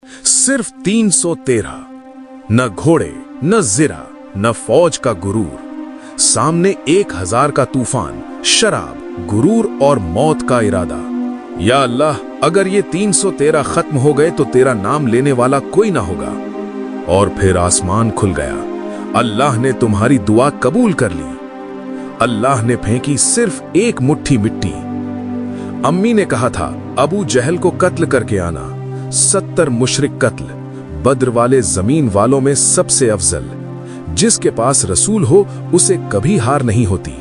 सिर्फ 313, न घोड़े न जिरा न फौज का गुरूर, सामने 1000 का तूफान, शराब, गुरूर और मौत का इरादा। या अल्लाह, अगर ये 313 खत्म हो गए तो तेरा नाम लेने वाला कोई ना होगा। और फिर आसमान खुल गया। अल्लाह ने तुम्हारी दुआ कबूल कर ली। अल्लाह ने फेंकी सिर्फ एक मुट्ठी मिट्टी। अम्मी ने कहा था अबू जहल को कत्ल करके आना। 70 मुशरिक कत्ल, बद्र वाले जमीन वालों में सबसे अफजल। जिसके पास रसूल हो उसे कभी हार नहीं होती।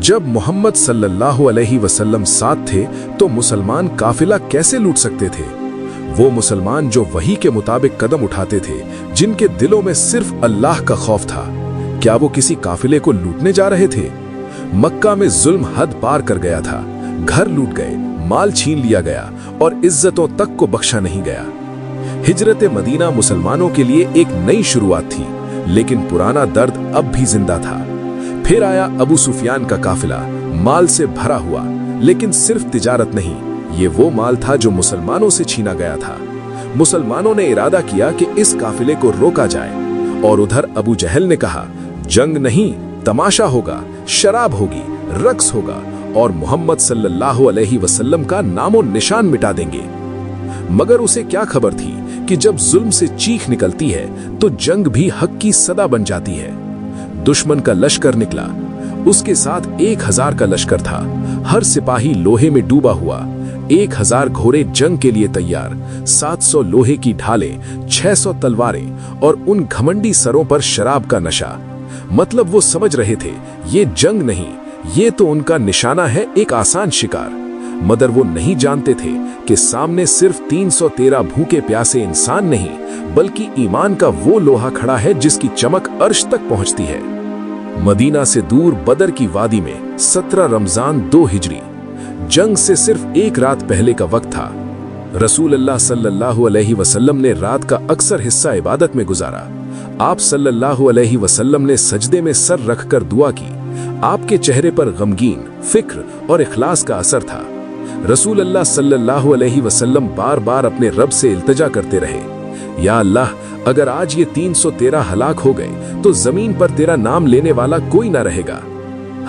जब मोहम्मद सल्लल्लाहु अलैहि वसल्लम साथ थे तो मुसलमान काफिला कैसे लूट सकते थे? वो मुसलमान जो वही के मुताबिक कदम उठाते थे, जिनके दिलों में सिर्फ अल्लाह का खौफ था, क्या वो किसी काफिले को लूटने जा रहे थे? मक्का में जुल्म हद पार कर गया था। घर लूट गए, माल छीन लिया गया और इज्जतों तक को बख्शा नहीं गया। हिजरत मदीना मुसलमानों के लिए एक नई शुरुआत थी, लेकिन पुराना दर्द अब भी जिंदा था। फिर आया अबू सुफियान का काफिला, माल से भरा हुआ, लेकिन सिर्फ तिजारत नहीं, ये वो माल था जो मुसलमानों से छीना गया था। मुसलमानों ने इरादा किया कि इस काफिले को रोका जाए, और उधर अबू जहल ने कहा जंग नहीं, तमाशा होगा, शराब होगी, रक्स होगा और मोहम्मद सल्लल्लाहु अलैहि वसल्लम का नामो निशान मिटा देंगे। मगर उसे क्या खबर थी कि जब जुल्म से चीख निकलती है तो जंग भी हक की सदा बन जाती है। दुश्मन का लश्कर निकला, उसके साथ 1000 का लश्कर था। हर सिपाही लोहे में डूबा हुआ, 1000 घोड़े जंग के लिए तैयार, 700 लोहे की ढालें, 600 तलवारें और उन घमंडी सरों पर शराब का नशा। मतलब वो समझ रहे थे ये जंग नहीं, ये तो उनका निशाना है, एक आसान शिकार। मगर वो नहीं जानते थे कि सामने सिर्फ 313 भूखे प्यासे इंसान नहीं, बल्कि ईमान का वो लोहा खड़ा है जिसकी चमक अर्श तक पहुंचती है। मदीना से दूर बदर की वादी में 17 रमजान 2 हिजरी, जंग से सिर्फ एक रात पहले का वक्त था। रसूल अल्लाह सल्लल्लाहु अलैहि वसल्लम ने रात का अक्सर हिस्सा इबादत में गुजारा। आप सल्लल्लाहु अलैहि वसल्लम ने सजदे में सर रखकर दुआ की। आपके चेहरे पर गमगीन, फिक्र और इखलास का असर था। रसूल अल्लाह सल्लल्लाहु अलैहि वसल्लम बार बार अपने रब से इल्तिजा करते रहे, या अल्लाह, अगर आज ये 313 हलाक हो गए तो जमीन पर तेरा नाम लेने वाला कोई ना रहेगा।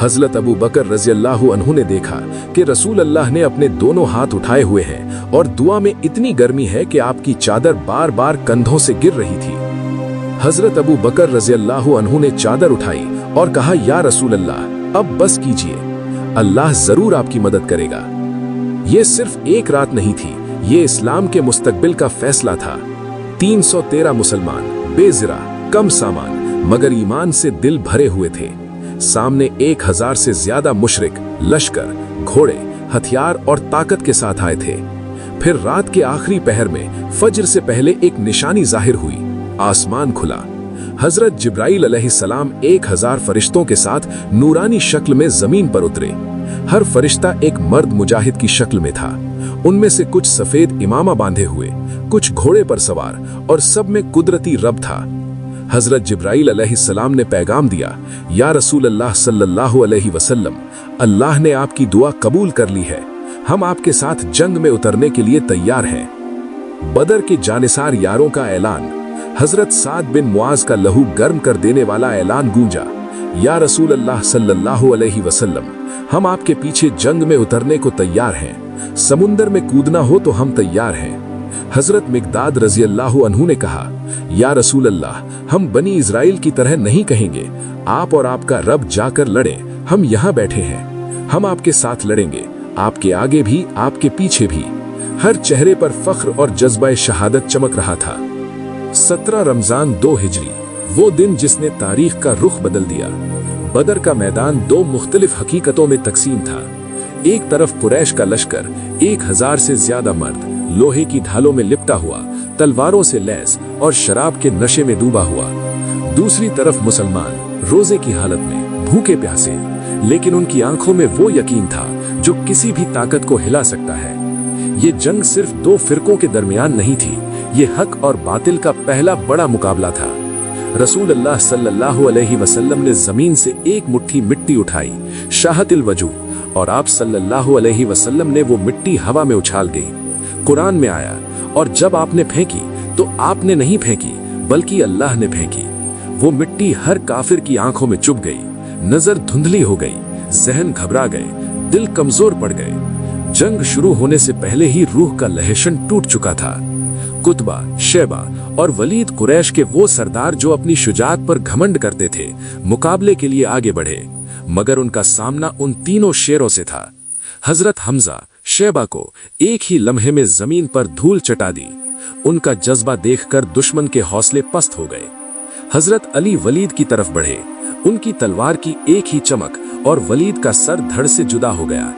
हजरत अबू बकर रज़ियल्लाहु अन्हु ने देखा कि रसूल अल्लाह ने अपने दोनों हाथ उठाए हुए हैं और दुआ में इतनी गर्मी है कि आपकी चादर बार बार कंधों से गिर रही थी। हजरत अबू बकर रज़ियल्लाहु अन्हु ने चादर उठाई और कहा, या रसूल अल्लाह, अब बस कीजिए, अल्लाह जरूर आपकी मदद करेगा। ये सिर्फ एक रात नहीं थी, ये इस्लाम के मुस्तकबिल का फैसला था। 313 मुसलमान, बेज़िरा, कम सामान, मगर ईमान से दिल भरे हुए थे। सामने 1000 से ज्यादा मुशरिक, लश्कर, घोड़े, हथियार और ताकत के साथ आए थे। फिर रात के आखिरी पहर में फज्र से पहले एक निशानी जाहिर हुई, आसमान खुला। हजरत जिब्राइल अलैहिस्सलाम 1000 फरिश्तों के साथ नूरानी शक्ल में जमीन पर उतरे। हर फरिश्ता एक मर्द मुजाहिद की शक्ल में था। उनमें से कुछ सफेद इमामा बांधे हुए, कुछ घोड़े पर सवार, और सब में कुदरती रब था। हजरत जिब्राइल अलैहिस्सलाम ने पैगाम दिया, या रसूल अल्लाह सल्लल्लाहु अलैहि वसल्लम, अल्लाह ने आपकी दुआ कबूल कर ली है, हम आपके साथ जंग में उतरने के लिए तैयार हैं। बदर के जानिसार यारों का ऐलान, हजरत साद बिन मुआज का लहू गर्म कर देने वाला ऐलान गूंजा, या रसूल अल्लाह सल्लल्लाहु अलैहि वसल्लम, हम आपके पीछे जंग में उतरने को तैयार हैं, समुंदर में कूदना हो तो हम तैयार हैं। हजरत मिकदाद रज़ियल्लाहु अन्हु ने कहा, या रसूल अल्लाह, हम बनी इज़राइल की तरह नहीं कहेंगे, आप और आपका रब जाकर लड़े, हम यहाँ बैठे हैं, हम आपके साथ लड़ेंगे, आपके आगे भी, आपके पीछे भी। हर चेहरे पर फख्र और जज्बा शहादत चमक रहा था। 17 रमजान 2 हिजरी, वो दिन जिसने तारीख का रुख बदल दिया। बदर का मैदान 2 मुख्तलिफ हकीकतों में तकसीम था। एक तरफ कुरैश का लश्कर, 1000 से ज्यादा मर्द, लोहे की ढालों में लिपटा हुआ, तलवारों से लैस और शराब के नशे में डूबा हुआ। दूसरी तरफ मुसलमान, रोजे की हालत में, भूखे प्यासे, लेकिन उनकी आंखों में वो यकीन था जो किसी भी ताकत को हिला सकता है। ये जंग सिर्फ 2 फिरकों के दरमियान नहीं थी, ये हक और बातिल का पहला बड़ा मुकाबला था। रसूल अल्लाह सल्लल्लाहु अलैहि वसल्लम ने जमीन से एक मुट्ठी मिट्टी उठाई, शाहतिल वजू, और आप सल्लल्लाहु अलैहि वसल्लम ने वो मिट्टी हवा में उछाल गई। कुरान में आया, और जब आपने फेंकी तो आपने नहीं फेंकी बल्कि अल्लाह ने फेंकी। वो मिट्टी हर काफिर की आंखों में चुभ गई, नजर धुंधली हो गई, जहन घबरा गए, दिल कमजोर पड़ गए। जंग शुरू होने से पहले ही रूह का लहशन टूट चुका था। कुतबा, शैबा और वलीद कुरैश के वो सरदार जो अपनी शुजाअत पर घमंड करते थे, मुकाबले के लिए आगे बढ़े, मगर उनका सामना उन तीनों शेरों से था। हजरत हमजा शैबा को एक ही लम्हे में जमीन पर धूल चटा दी। उनका जज्बा देखकर दुश्मन के हौसले पस्त हो गए। हजरत अली वलीद की तरफ बढ़े। उनकी तलवार की एक ही चमक और वलीद का सर धड़ से जुदा हो गया।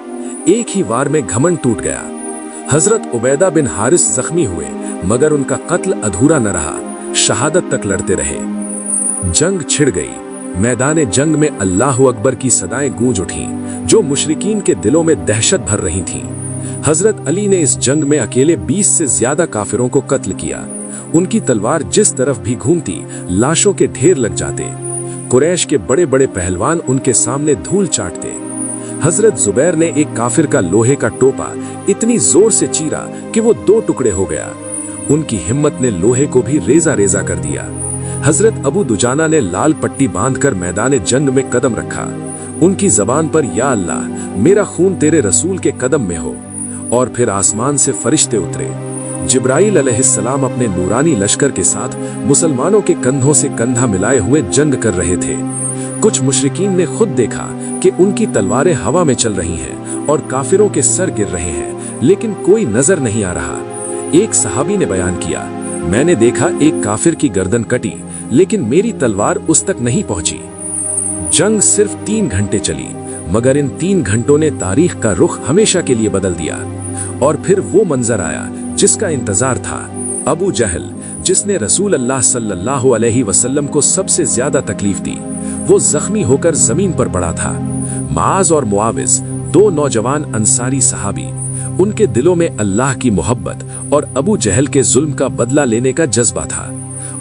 एक ही वार में घमंड टूट गया। हजरत उबैदा बिन हारिस जख्मी हुए, मगर उनका कत्ल अधूरा न रहा, शहादत तक लड़ते रहे। जंग छिड़ गई। मैदान जंग में अल्लाहु अकबर की सदाएं गूंज उठीं, जो मुशरिकीन के दिलों में दहशत भर रही थीं। हजरत अली ने इस जंग में अकेले 20 से ज्यादा काफिरों को कत्ल किया। उनकी तलवार जिस तरफ भी घूमती, लाशों के ढेर लग जाते। कुरैश के बड़े बड़े पहलवान उनके सामने धूल चाटते। हजरत जुबैर ने एक काफिर का लोहे का टोपा इतनी जोर से चीरा कि वो 2 टुकड़े हो गया। उनकी हिम्मत ने लोहे को भी रेजा रेजा कर दिया। हजरत अबू दुजाना ने लाल पट्टी बांधकर मैदान जंग में कदम रखा। उनकी जबान पर या अल्लाह, मेरा खून तेरे रसूल के कदम में हो। और फिर आसमान से फरिश्ते उतरे। जिब्राइल अलैहिस्सलाम अपने नूरानी लश्कर के साथ मुसलमानों के कंधों से कंधा मिलाए हुए जंग कर रहे थे। कुछ मुशरिकीन ने खुद देखा कि उनकी तलवारें हवा में चल रही हैं और काफिरों के सर गिर रहे हैं, लेकिन कोई नजर नहीं आ रहा। एक सहाबी ने बयान किया, मैंने देखा एक काफिर की गर्दन कटी, लेकिन मेरी तलवार उस तक नहीं पहुंची। जंग सिर्फ 3 घंटे चली, मगर इन 3 घंटों ने तारीख का रुख हमेशा के लिए बदल दिया। और फिर वो मंजर आया जिसका इंतजार था। अबू जहल, जिसने रसूल अल्लाह सल्लल्लाहु अलैहि वसल्लम को सबसे ज्यादा तकलीफ दी, वो जख्मी होकर जमीन पर पड़ा था। माज और मुआविज, 2 नौजवान अंसारी सहाबी, उनके दिलों में अल्लाह की मोहब्बत और अबू जहल के जुल्म का बदला लेने का जज्बा था।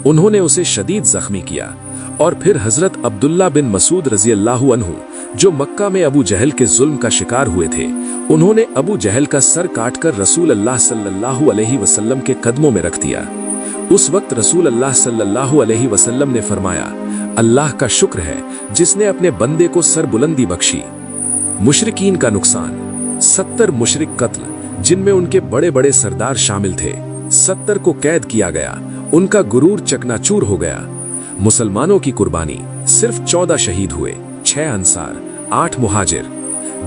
उन्होंने उसे शदीद जख्मी किया। और फिर हजरत अब्दुल्ला बिन मसूद रजी अल्लाहु अन्हु, जो मक्का में अबू जहल के जुल्म का शिकार हुए थे, उन्होंने अबू जहल का सर काटकर रसूल अल्लाह सल्लल्लाहु अलैहि वसल्लम के कदमों में रख दिया। उस वक्त रसूल अल्लाह सल्लल्लाहु अलैहि वसल्लम ने फरमाया, अल्लाह का शुक्र है जिसने अपने बंदे को सरबुलंदी बख्शी। मुशरिकीन का नुकसान, 70 मुशरिक कत्ल, जिनमें उनके बड़े बड़े सरदार शामिल थे। 70 को कैद किया गया। उनका गुरूर चकनाचूर हो गया। मुसलमानों की कुर्बानी, सिर्फ 14 शहीद हुए, 6 अंसार, 8 मुहाजिर।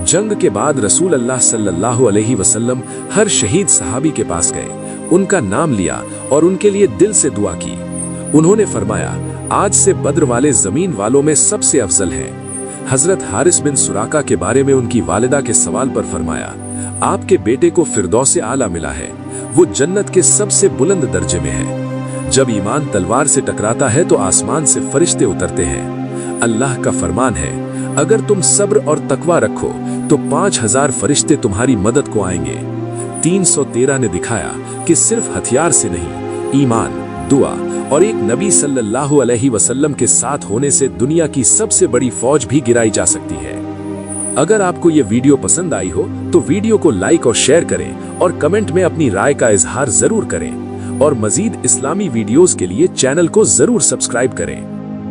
जंग के बाद रसूल अल्लाह सल्लल्लाहु अलैहि वसल्लम हर शहीद सहाबी के पास गए, उनका नाम लिया और उनके लिए दिल से दुआ की। उन्होंने फरमाया, आज से बद्र वाले जमीन वालों में सबसे अफजल हैं। हजरत हारिस बिन सुराका के बारे में उनकी वालिदा के सवाल पर फरमाया, आपके बेटे को फिरदौस आला मिला है, वो जन्नत के सबसे बुलंद दर्जे में है। जब ईमान तलवार से टकराता है तो आसमान से फरिश्ते उतरते हैं। अल्लाह का फरमान है, अगर तुम सब्र और तकवा रखो तो 5000 फरिश्ते तुम्हारी मदद को आएंगे। 313 ने दिखाया कि सिर्फ हथियार से नहीं, ईमान, दुआ और एक नबी सल्लल्लाहु अलैहि वसल्लम के साथ होने से दुनिया की सबसे बड़ी फौज भी गिराई जा सकती है। अगर आपको ये वीडियो पसंद आई हो तो वीडियो को लाइक और शेयर करें और कमेंट में अपनी राय का इजहार जरूर करें। और मजीद इस्लामी वीडियोस के लिए चैनल को जरूर सब्सक्राइब करें।